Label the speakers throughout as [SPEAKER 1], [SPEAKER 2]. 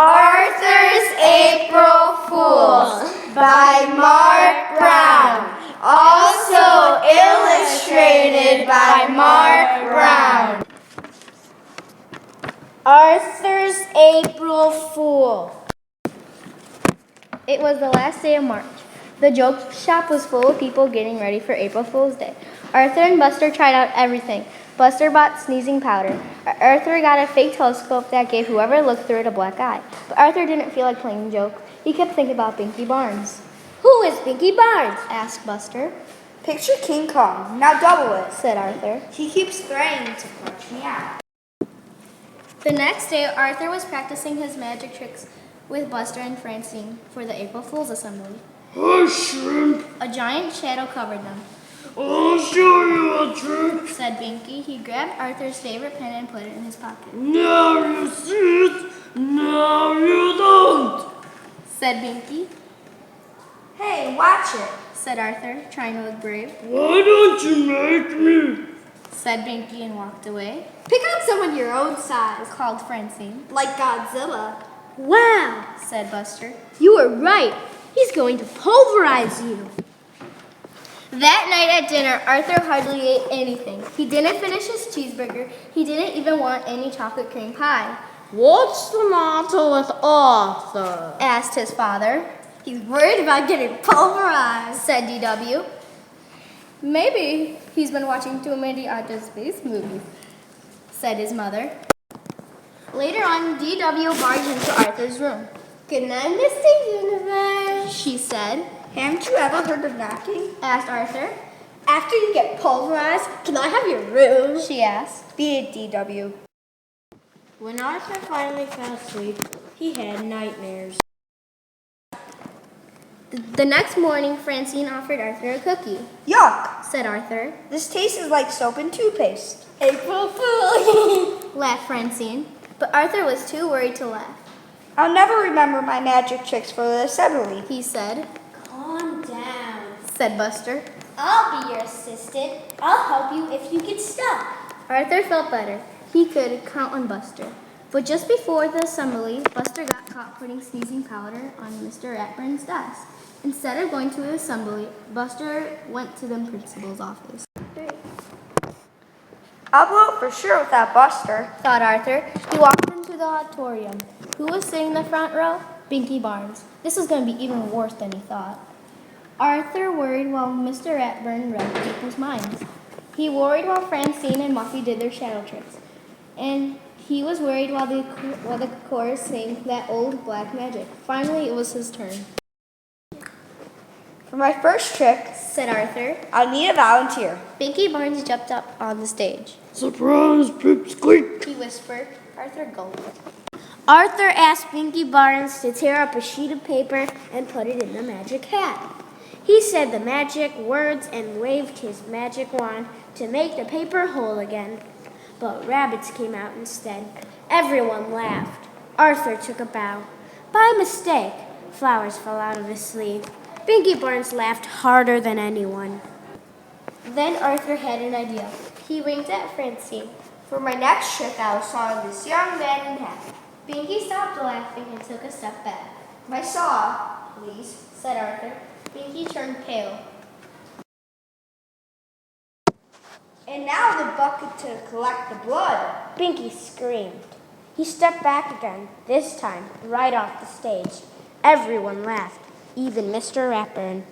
[SPEAKER 1] Arthur's April Fools by Mark Brown. Also illustrated by Mark Brown.
[SPEAKER 2] Arthur's April Fool. It was the last day of March. The joke shop was full of people getting ready for April Fool's Day. Arthur and Buster tried out everything. Buster bought sneezing powder. Arthur got a fake telescope that gave whoever looked through it a black eye. But Arthur didn't feel like playing the joke. He kept thinking about Binky Barnes. "Who is Binky Barnes?" asked Buster.
[SPEAKER 1] Picture King Kong. Now double it,
[SPEAKER 2] Said Arthur.
[SPEAKER 1] He keeps threatening to punch me out.
[SPEAKER 2] The next day, Arthur was practicing his magic tricks with Buster and Francine for the April Fool's assembly.
[SPEAKER 3] Hi, Shrimp.
[SPEAKER 2] A giant shadow covered them.
[SPEAKER 3] I'll show you a trick.
[SPEAKER 2] Said Binky. He grabbed Arthur's favorite pen and put it in his pocket.
[SPEAKER 3] Now you see it, now you don't.
[SPEAKER 2] Said Binky.
[SPEAKER 1] Hey, watch it.
[SPEAKER 2] Said Arthur, trying to look brave.
[SPEAKER 3] Why don't you make me?
[SPEAKER 2] Said Binky and walked away.
[SPEAKER 1] Pick on someone your own size,
[SPEAKER 2] Called Francine.
[SPEAKER 1] like Godzilla.
[SPEAKER 2] "Wow," said Buster.
[SPEAKER 4] You were right. He's going to pulverize you.
[SPEAKER 2] That night at dinner, Arthur hardly ate anything. He didn't finish his cheeseburger. He didn't even want any chocolate cream pie.
[SPEAKER 4] What's the matter with Arthur?
[SPEAKER 2] Asked his father.
[SPEAKER 1] He's worried about getting pulverized.
[SPEAKER 2] Said DW. Maybe he's been watching too many outer space movies. Said his mother. Later on, DW barged into Arthur's room.
[SPEAKER 4] Good night, Mr. Universe.
[SPEAKER 2] She said.
[SPEAKER 1] Haven't you ever heard of knocking?
[SPEAKER 2] Asked Arthur.
[SPEAKER 4] After you get pulverized, can I have your room?
[SPEAKER 2] She asked.
[SPEAKER 1] Beat it, DW.
[SPEAKER 4] When Arthur finally fell asleep, he had nightmares.
[SPEAKER 2] The next morning, Francine offered Arthur a cookie.
[SPEAKER 1] Yuck!
[SPEAKER 2] Said Arthur.
[SPEAKER 1] This tastes like soap and toothpaste.
[SPEAKER 4] April Fool.
[SPEAKER 2] Laughed Francine. But Arthur was too worried to laugh.
[SPEAKER 1] I'll never remember my magic tricks for the assembly.
[SPEAKER 2] He said.
[SPEAKER 4] Calm down.
[SPEAKER 2] Said Buster.
[SPEAKER 4] I'll be your assistant. I'll help you if you get stuck.
[SPEAKER 2] Arthur felt better. He could count on Buster. But just before the assembly, Buster got caught putting sneezing powder on Mr. Ratburn's desk. Instead of going to the assembly, Buster went to the principal's office.
[SPEAKER 1] I'll blow it for sure without Buster.
[SPEAKER 2] Thought Arthur. He walked into the auditorium. Who was sitting in the front row? Binky Barnes. This was going to be even worse than he thought. Arthur worried while Mr. Ratburn read people's minds. He worried while Francine and Muffy did their shadow tricks. And he was worried while the chorus sang that old black magic. Finally, it was his turn.
[SPEAKER 1] For my first trick,
[SPEAKER 2] Said Arthur.
[SPEAKER 1] I'll need a volunteer.
[SPEAKER 2] Binky Barnes jumped up on the stage.
[SPEAKER 3] Surprise, pipsqueak.
[SPEAKER 2] He whispered. Arthur gulped.
[SPEAKER 4] Arthur asked Binky Barnes to tear up a sheet of paper and put it in the magic hat. He said the magic words and waved his magic wand to make the paper whole again. But rabbits came out instead. Everyone laughed. Arthur took a bow. By mistake, flowers fell out of his sleeve. Binky Barnes laughed harder than anyone.
[SPEAKER 2] Then Arthur had an idea. He winked at Francine.
[SPEAKER 1] For my next trick, I will saw this young man in half.
[SPEAKER 2] Binky stopped laughing and took a step back.
[SPEAKER 1] My saw, please.
[SPEAKER 2] Said Arthur. Binky turned pale.
[SPEAKER 1] And now the bucket to collect the blood.
[SPEAKER 4] Binky screamed. He stepped back again, this time right off the stage. Everyone laughed, even Mr. Ratburn.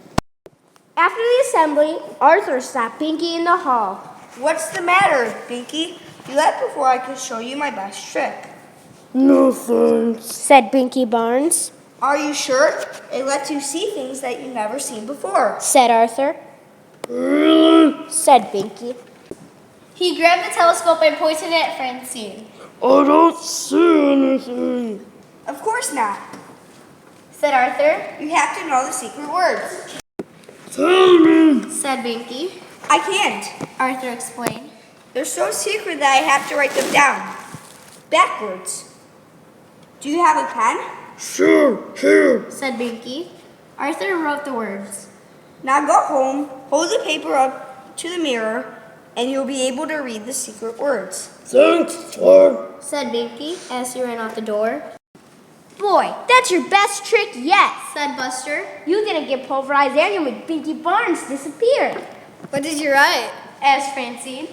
[SPEAKER 4] After the assembly, Arthur stopped Binky in the hall.
[SPEAKER 1] What's the matter, Binky? You left before I could show you my best trick.
[SPEAKER 3] No thanks.
[SPEAKER 4] Said Binky Barnes.
[SPEAKER 1] Are you sure? It lets you see things that you've never seen before.
[SPEAKER 4] Said Arthur.
[SPEAKER 3] Really?
[SPEAKER 4] Said Binky.
[SPEAKER 2] He grabbed the telescope and pointed it at Francine.
[SPEAKER 3] I don't see anything.
[SPEAKER 1] Of course not.
[SPEAKER 2] Said Arthur.
[SPEAKER 1] You have to know the secret words.
[SPEAKER 3] Tell me.
[SPEAKER 2] Said Binky.
[SPEAKER 1] I can't.
[SPEAKER 2] Arthur explained.
[SPEAKER 1] They're so secret that I have to write them down. Backwards. Do you have a pen?
[SPEAKER 3] Sure, here.
[SPEAKER 2] Said Binky. Arthur wrote the words.
[SPEAKER 1] Now go home, hold the paper up to the mirror, and you'll be able to read the secret words.
[SPEAKER 3] Thanks, sir.
[SPEAKER 2] Said Binky as he ran out the door.
[SPEAKER 4] Boy, that's your best trick yet.
[SPEAKER 2] said Buster.
[SPEAKER 4] You didn't get pulverized and you made Pinky Barnes disappear.
[SPEAKER 1] What did you write?
[SPEAKER 2] Asked Francine.